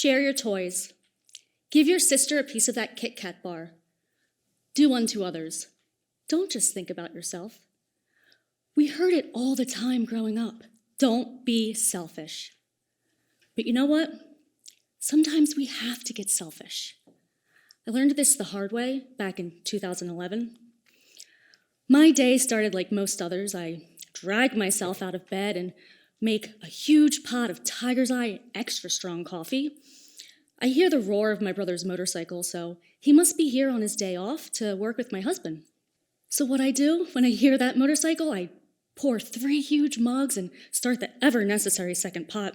Share your toys. Give your sister a piece of that Kit Kat bar. Do unto others. Don't just think about yourself. We heard it all the time growing up. Don't be selfish. But you know what? Sometimes we have to get selfish. I learned this the hard way back in 2011. My day started like most others. I drag myself out of bed and make a huge pot of Tiger's Eye extra strong coffee. I hear the roar of my brother's motorcycle, so he must be here on his day off to work with my husband. So what I do when I hear that motorcycle, I pour 3 huge mugs and start the ever-necessary second pot.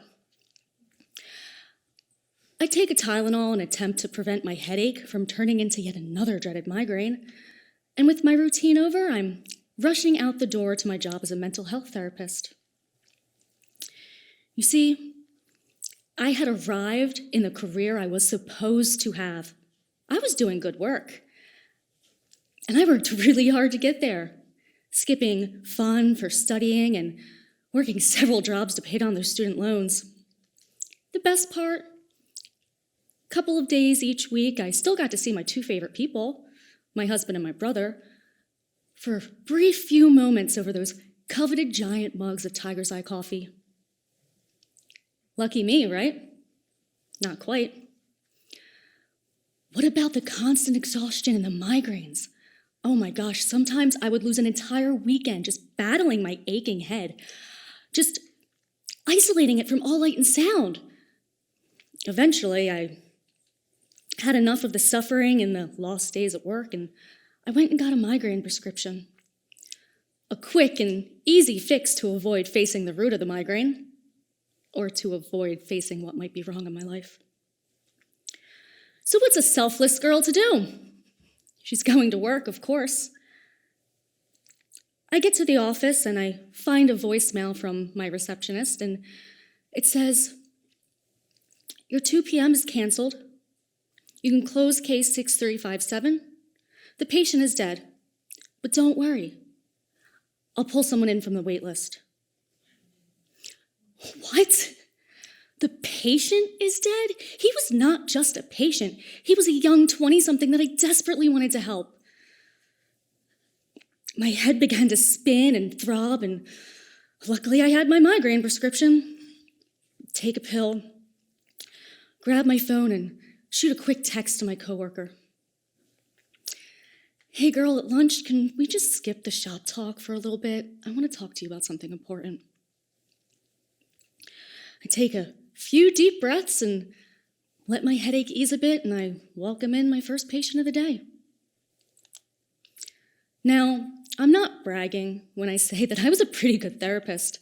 I take a Tylenol and attempt to prevent my headache from turning into yet another dreaded migraine. And with my routine over, I'm rushing out the door to my job as a mental health therapist. You see, I had arrived in the career I was supposed to have. I was doing good work. And I worked really hard to get there, skipping fun for studying and working several jobs to pay down their student loans. The best part, a couple of days each week, I still got to see my 2 favorite people, my husband and my brother, for brief few moments over those coveted giant mugs of Tiger's Eye coffee. Lucky me, right? Not quite. What about the constant exhaustion and the migraines? Oh my gosh, sometimes I would lose an entire weekend just battling my aching head, just isolating it from all light and sound. Eventually, I had enough of the suffering and the lost days at work, and I went and got a migraine prescription. A quick and easy fix to avoid facing the root of the migraine, or to avoid facing what might be wrong in my life. So what's a selfless girl to do? She's going to work, of course. I get to the office and I find a voicemail from my receptionist, and it says, "Your 2 p.m. is canceled. You can close case 6357. The patient is dead, but don't worry. I'll pull someone in from the wait list." What? The patient is dead? He was not just a patient. He was a young 20-something that I desperately wanted to help. My head began to spin and throb, and luckily I had my migraine prescription. Take a pill, grab my phone, and shoot a quick text to my coworker. "Hey girl, at lunch, can we just skip the shop talk for a little bit? I want to talk to you about something important." I take a few deep breaths and let my headache ease a bit, and I welcome in my first patient of the day. Now, I'm not bragging when I say that I was a pretty good therapist.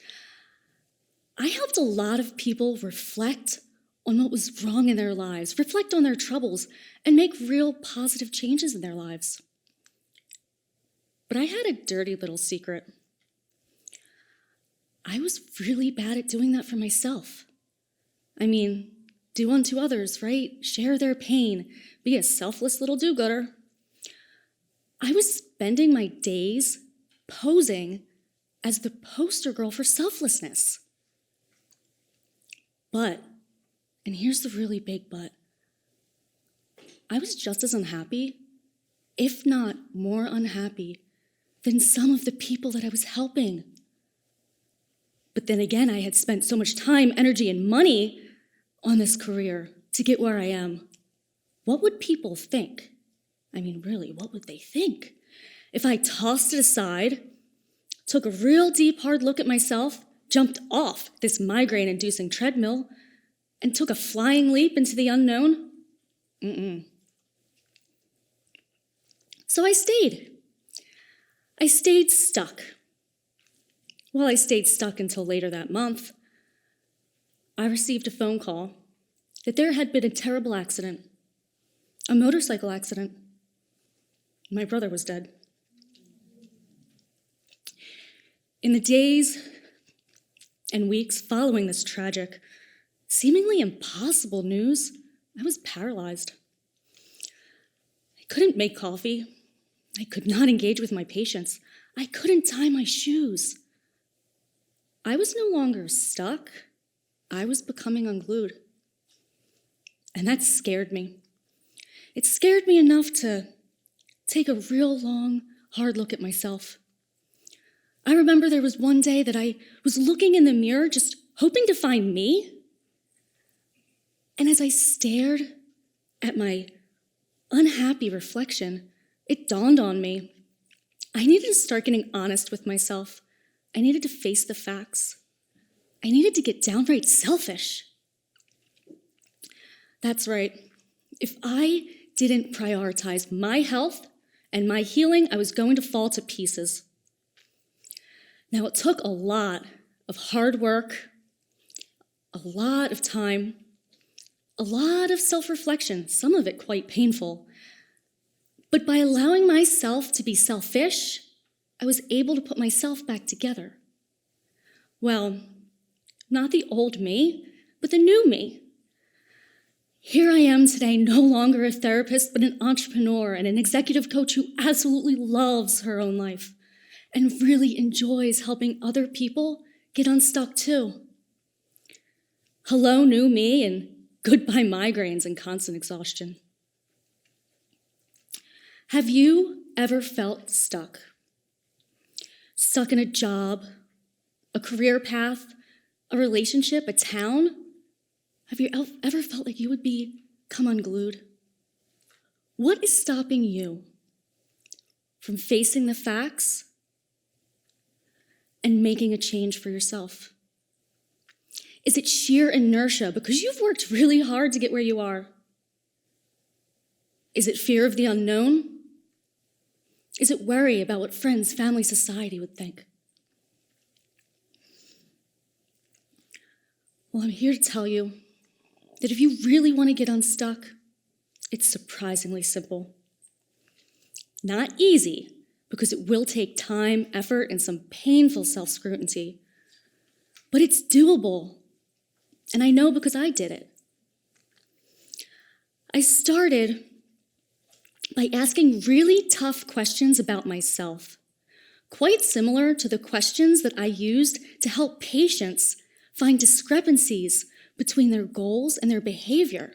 I helped a lot of people reflect on what was wrong in their lives, reflect on their troubles, and make real positive changes in their lives. But I had a dirty little secret. I was really bad at doing that for myself. I mean, do unto others, right? Share their pain. Be a selfless little do-gooder. I was spending my days posing as the poster girl for selflessness. But, and here's the really big but, I was just as unhappy, if not more unhappy, than some of the people that I was helping. But then again, I had spent so much time, energy, and money on this career to get where I am. What would people think? I mean, really, what would they think? If I tossed it aside, took a real deep, hard look at myself, jumped off this migraine-inducing treadmill, and took a flying leap into the unknown? So I stayed. I stayed stuck. Well, I stayed stuck until later that month. I received a phone call that there had been a terrible accident, a motorcycle accident. My brother was dead. In the days and weeks following this tragic, seemingly impossible news, I was paralyzed. I couldn't make coffee. I could not engage with my patients. I couldn't tie my shoes. I was no longer stuck. I was becoming unglued. and that scared me. It scared me enough to take a real long, hard look at myself. I remember there was one day that I was looking in the mirror, just hoping to find me. And as I stared at my unhappy reflection, it dawned on me. I needed to start getting honest with myself. I needed to face the facts. I needed to get downright selfish. That's right. If I didn't prioritize my health and my healing, I was going to fall to pieces. Now, it took a lot of hard work, a lot of time, a lot of self-reflection, some of it quite painful. But by allowing myself to be selfish, I was able to put myself back together. Well, not the old me, but the new me. Here I am today, no longer a therapist, but an entrepreneur and an executive coach who absolutely loves her own life and really enjoys helping other people get unstuck too. Hello, new me, and goodbye migraines and constant exhaustion. Have you ever felt stuck? Stuck in a job, a career path, a relationship, a town? Have you ever felt like you would become unglued? What is stopping you from facing the facts and making a change for yourself? Is it sheer inertia because you've worked really hard to get where you are? Is it fear of the unknown? Is it worry about what friends, family, society would think? Well, I'm here to tell you that if you really want to get unstuck, it's surprisingly simple. Not easy, because it will take time, effort, and some painful self-scrutiny. But it's doable, and I know because I did it. I started by asking really tough questions about myself, quite similar to the questions that I used to help patients find discrepancies between their goals and their behavior.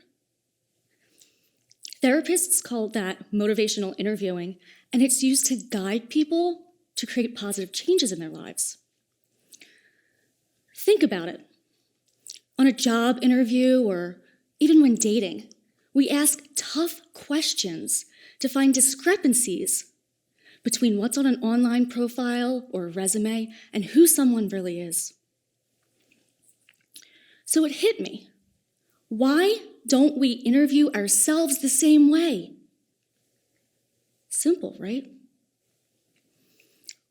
Therapists call that motivational interviewing, and it's used to guide people to create positive changes in their lives. Think about it. On a job interview or even when dating, we ask tough questions to find discrepancies between what's on an online profile or a resume and who someone really is. So it hit me. Why don't we interview ourselves the same way? Simple, right?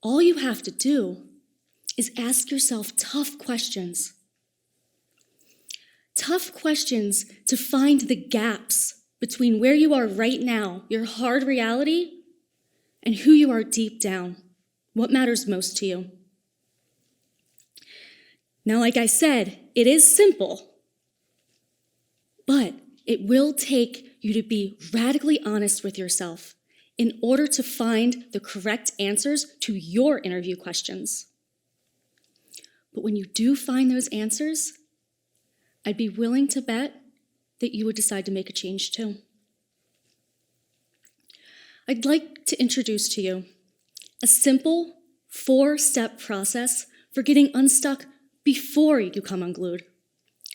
All you have to do is ask yourself tough questions. Tough questions to find the gaps between where you are right now, your hard reality, and who you are deep down, what matters most to you. Now, like I said, it is simple, but it will take you to be radically honest with yourself in order to find the correct answers to your interview questions. But when you do find those answers, I'd be willing to bet that you would decide to make a change too. I'd like to introduce to you a simple 4-step process for getting unstuck before you come unglued.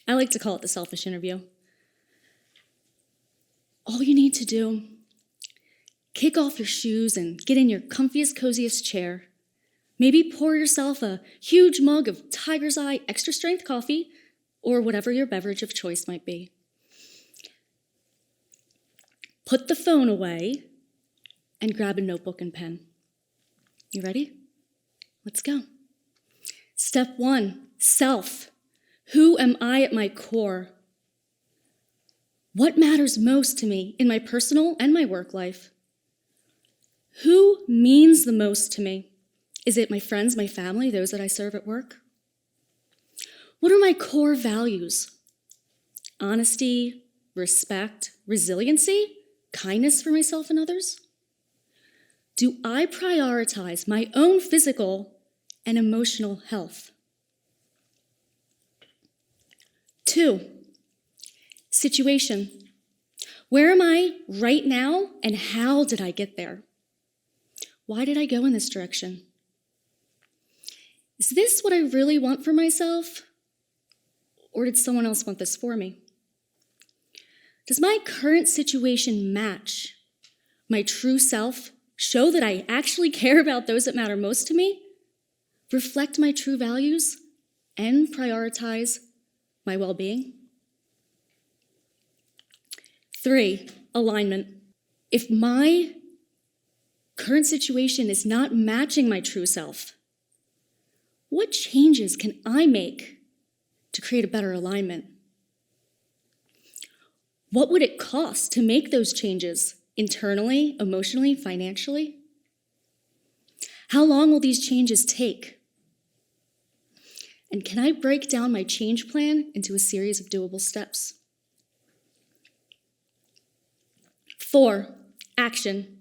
I like to call it the selfish interview. All you need to do, kick off your shoes and get in your comfiest, coziest chair. Maybe pour yourself a huge mug of Tiger's Eye extra strength coffee or whatever your beverage of choice might be. Put the phone away and grab a notebook and pen. You ready? Let's go. Step 1, self. Who am I at my core? What matters most to me in my personal and my work life? Who means the most to me? Is it my friends, my family, those that I serve at work? What are my core values? Honesty, respect, resiliency, kindness for myself and others? Do I prioritize my own physical and emotional health? 2, Situation. Where am I right now, and how did I get there? Why did I go in this direction? Is this what I really want for myself? Or did someone else want this for me? Does my current situation match my true self, show that I actually care about those that matter most to me, reflect my true values, and prioritize my well-being? 3, alignment. If my current situation is not matching my true self, what changes can I make to create a better alignment? What would it cost to make those changes internally, emotionally, financially? How long will these changes take? And can I break down my change plan into a series of doable steps? 4, action.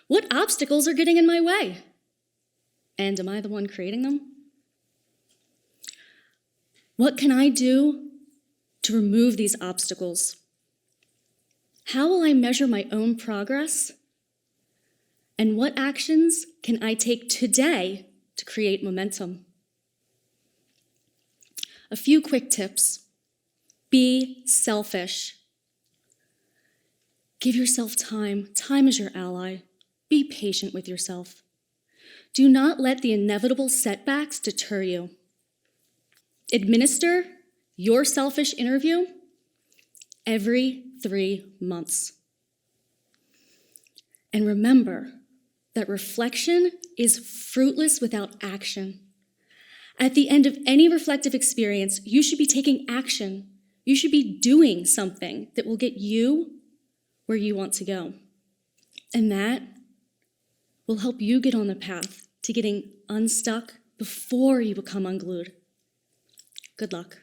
What obstacles are getting in my way? And am I the one creating them? What can I do to remove these obstacles? How will I measure my own progress? And what actions can I take today to create momentum? A few quick tips. Be selfish. Give yourself time. Time is your ally. Be patient with yourself. Do not let the inevitable setbacks deter you. Administer your selfish interview every 3 months. And remember that reflection is fruitless without action. At the end of any reflective experience, you should be taking action. You should be doing something that will get you where you want to go. And that will help you get on the path to getting unstuck before you become unglued. Good luck.